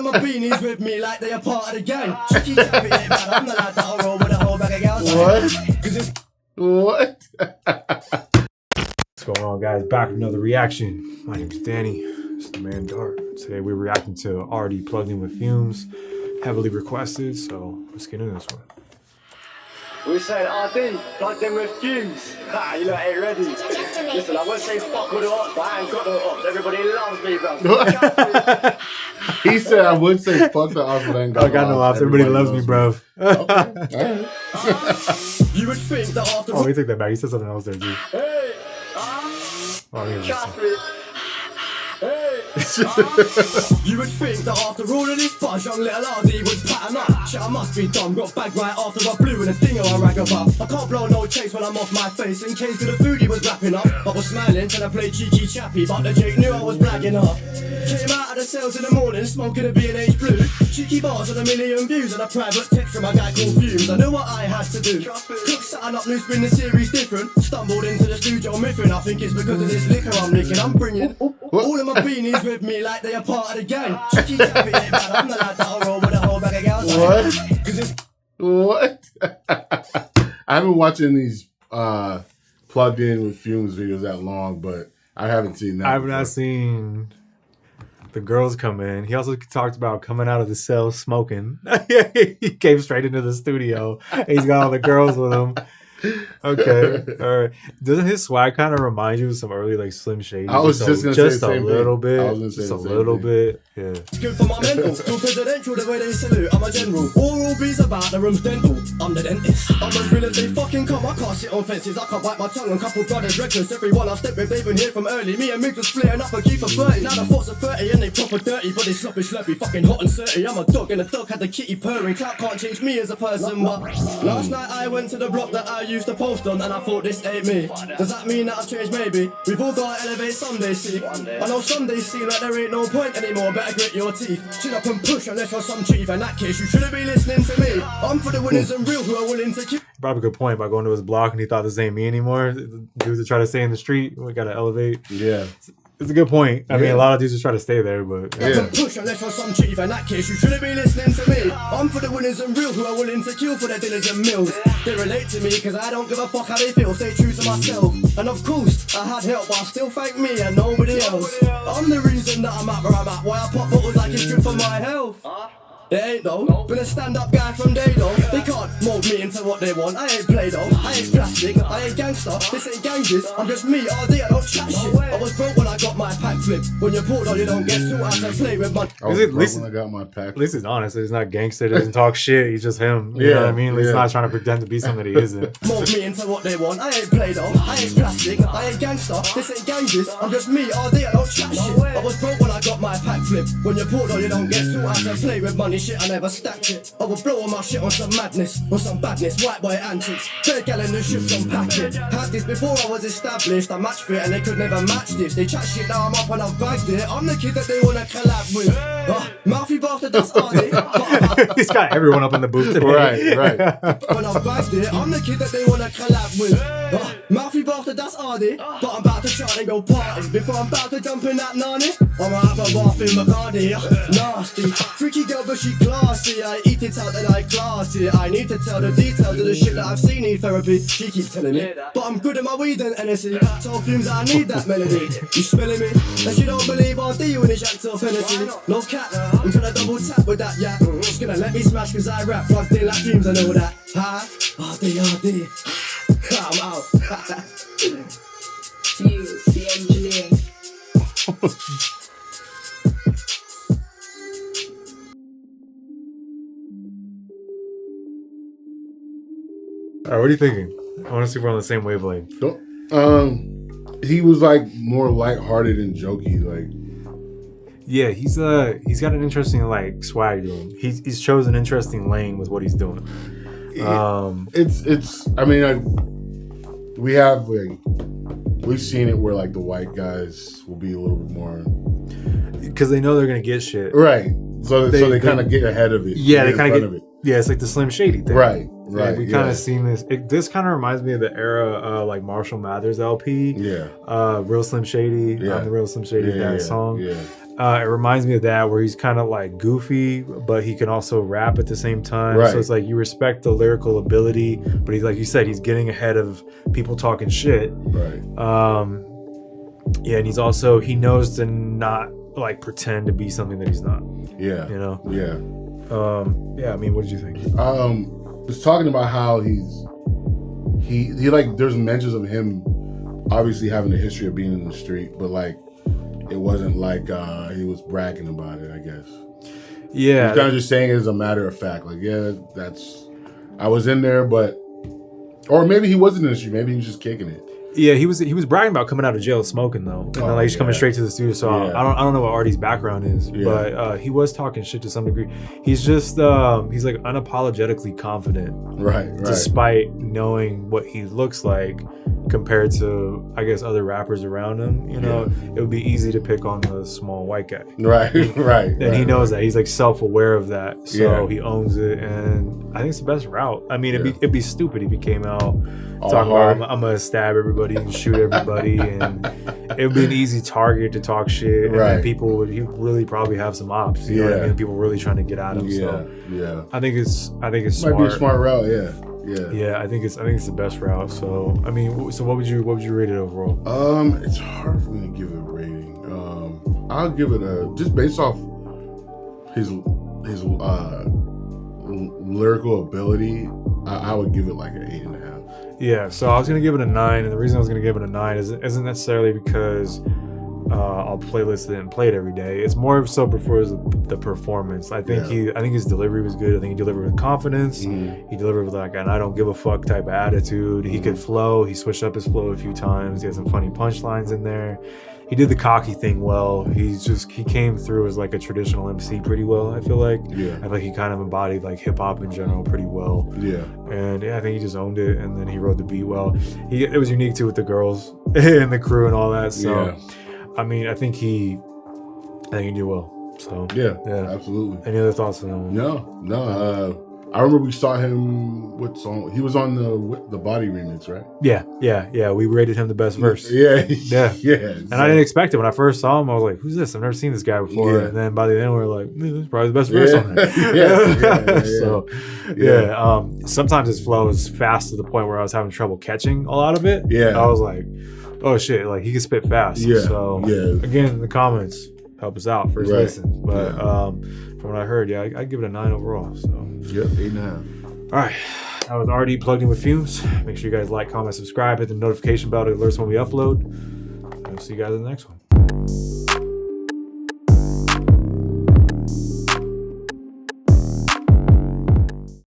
My beanies with me like they are part of the gang. Cheeky chappy, man, I'm the lad that'll roll with a whole bag of gals. What? What's going on, guys? Back with another reaction. My name's Danny. It's the man Dart. Today we're reacting to Arrdee plugged in with Fumez. Heavily requested, so let's get into this one. We said Arrdee plugged in with Fumez. Ha, you lot ain't ready. Listen, I won't say fuck with the ops, but I ain't got no ops. Everybody loves me, bro. He said I would say fuck the ops, but I ain't got no ops. Everybody loves me, bro. Okay. You would think that after Oh, he took that back. He said something else there, too. Hey, Oh, he traffic. Hey. You would think that after all of this buzz, young little Arrdee would pattern up. Shit, I must be dumb. Got bagged right after I blew in a dingo I rag about. I can't blow no chase when I'm off my face. In case the foodie was wrapping up. I was smiling till I played cheeky chappy, but the Jake knew I was blagging up. Came out of the cells in the morning, smoking a B&H blue. Cheeky bars with 1 million views and a private text from a guy called Fumez. I knew what I had to do. Cook something up, new spin the series different. Stumbled into the studio miffing. I think it's because of this liquor I'm licking. I'm bringing all of my beanies with me like they are part of the gang. Cheeky chappy, man, I'm the lad that'll roll with a whole bag of gals. What? I haven't watching these plugged in with Fumez videos that long, but I haven't seen that. I've not seen the girls come in. He also talked about coming out of the cell smoking. He came straight into the studio. He's got all the girls with him. Okay, all right. Doesn't his swag kind of remind you of some early like Slim Shady? I was just gonna say the same a little thing. bit. I was gonna say Just a the same little thing. bit. Yeah. It's good for my mental. Feel presidential the way they salute. I'm a general. Oral B's about the room's dental. I'm the dentist. I'm as real as they fucking come. I can't sit on fences. I can't bite my tongue. And couple brothers reckless. Everyone I step with, they've been here from early. Me and Mick was splitting up a key for 30. Now the thoughts are 30 and they proper dirty. But they sloppy, slurpy, fucking hot and dirty. I'm a dog and the dog had the kitty purring. Clout can't change me as a person. But last night I went to the block that I used to post on. And I thought this ain't me. Does that mean that I've changed? Maybe. We've all got to elevate someday, see. I know some days seem like there ain't no point anymore. Better grit your teeth. Chin up and push unless you're some chief. In that case, you shouldn't be listening to me. I'm for the winners and real who are willing to keep. Brought up a good point by going to his block and he thought this ain't me anymore. Dudes that try to stay in the street, we gotta elevate. Yeah. It's a good point. I mean, a lot of dudes just try to stay there, but Yeah. Push unless you're some chief. In that case, you shouldn't be listening to me. I'm for the winners and real who are willing to kill for their dinners and meals. They relate to me because I don't give a fuck how they feel. Stay true to myself. And of course, I had help, but I still thank me and nobody else. I'm the reason that I'm at where I'm at. Why I pop bottles like it's good for my health. It ain't though. Been a stand-up guy from day though. They can't mold me into what they want. I ain't play though. I ain't plastic. I ain't gangster. This ain't ganges. I'm just me. Arrdee. I don't chat shit. I was broke when I got my pack flipped. When you're poor though, you don't get too out to play with money. I was At broke least- when I got my pack. at least he's honest. He's not gangster. He doesn't talk shit. He's just him. You know what I mean? At least he's not trying to pretend to be something that he isn't. Mold me into what they want. I ain't play though. I ain't plastic. I ain't gangster. This ain't ganges. I'm just me. Arrdee. I don't chat shit. I was broke when I got my pack flipped. When you're poor though, you don't get too out to play with money. Shit, I never stacked it. I will blow all my shit on some madness, on some badness, white boy antics. Third gal in the ship's unpacked it. Had this before I was established. I match fit and they could never match this. They chat shit, now I'm up and I've bagged it. I'm the kid that they wanna collab with. Mouthy bastard, that's Arrdee. He's got everyone up in the booth today. Right. When I've bagged it, I'm the kid that they wanna collab with. Mouthy bastard, that's Arrdee. But I'm about to try and go party. Before I'm about to jump in that nanny, I'm out of a bath in Bacardi. Nasty, freaky girl but she classy. I eat it out and I class it. I need to tell the details of the shit that I've seen need therapy. She keeps telling me, but I'm good at my weed and Hennessy. Told Fumez I need that melody. You smelling me? And she don't believe Arrdee when it's jacked off Hennessy. No cat, I'm trying to double tap with that, yeah. Just gonna let me smash cause I rap. Plugged in like Fumez, I know that. Hi, Arrdee. I'm out. Fumez, the engineer. All right, what are you thinking? I want to see if we're on the same wavelength. He was like more lighthearted and jokey, like. Yeah, he's got an interesting like swag to him. He's chosen an interesting lane with what he's doing. It's. I mean, we have like we've seen it where like the white guys will be a little bit more because they know they're gonna get shit, right? So they kind of get ahead of it. Yeah, they kind of get. of it. Yeah, it's like the Slim Shady thing, right? Yeah, we kind of seen this. This kind of reminds me of the era, like Marshall Mathers LP. Yeah. Real Slim Shady. Yeah. The Real Slim Shady that song. Yeah. It reminds me of that, where he's kind of like goofy, but he can also rap at the same time. Right. So it's like you respect the lyrical ability, but he's like you said, he's getting ahead of people talking shit. Right. Yeah, and he knows to not like pretend to be something that he's not. Yeah. You know. Yeah. Yeah. I mean, what did you think? Was talking about how he like there's mentions of him obviously having a history of being in the street, but like it wasn't like he was bragging about it, I guess. Yeah. He's kind of just saying it as a matter of fact. Like, yeah, I was in there, but or maybe he wasn't in the street, maybe he was just kicking it. Yeah, he was bragging about coming out of jail smoking though, and then like he's coming straight to the studio. So Yeah. I don't know what Arrdee's background is, but he was talking shit to some degree. He's just he's like unapologetically confident, Right. despite knowing what he looks like compared to I guess other rappers around him. You know, it would be easy to pick on the small white guy, Right. and he knows that. He's like self-aware of that, so Yeah. he owns it, and I think it's the best route. I mean, it'd be stupid if he came out All talking hard. about I'm gonna stab everybody and shoot everybody, and it would be an easy target to talk shit, and then he would really probably have some ops. You know what I mean? People really trying to get at him. So I think it's smart. Might be a smart route. Yeah. I think it's the best route. So I mean, so what would you rate it overall? It's hard for me to give it a rating. I'll give it just based off his lyrical ability. I would give it like an 8.5. Yeah, so I was gonna give it a 9, and the reason I was gonna give it a 9 isn't necessarily because I'll playlist it and play it every day. It's more so for the performance. I think his delivery was good. I think he delivered with confidence. He delivered with like an I don't give a fuck type of attitude. He could flow. He switched up his flow a few times. He had some funny punchlines in there. He did the cocky thing well. He came through as like a traditional MC pretty well, I feel like. Yeah. I feel like he kind of embodied like hip hop in general pretty well. Yeah. And I think he just owned it, and then he wrote the beat well. It was unique too with the girls and the crew and all that. So I mean, I think he did well. So yeah, absolutely. Any other thoughts on that one? No. I remember we saw him. What song? He was on the Body remix, right? Yeah. We rated him the best verse. Yeah. And I didn't expect it when I first saw him. I was like, "Who's this? I've never seen this guy before." Yeah. And then by the end, we were like, "This is probably the best verse on there." So sometimes his flow is fast to the point where I was having trouble catching a lot of it. Yeah. I was like, "Oh shit!" Like he can spit fast. Yeah. So again, in the comments, help us out first listen. But from what I heard, I'd give it a 9 overall. So 8.5. All right. That was Arrdee plugged in with Fumez. Make sure you guys like, comment, subscribe, hit the notification bell to alert us when we upload. I'll see you guys in the next one.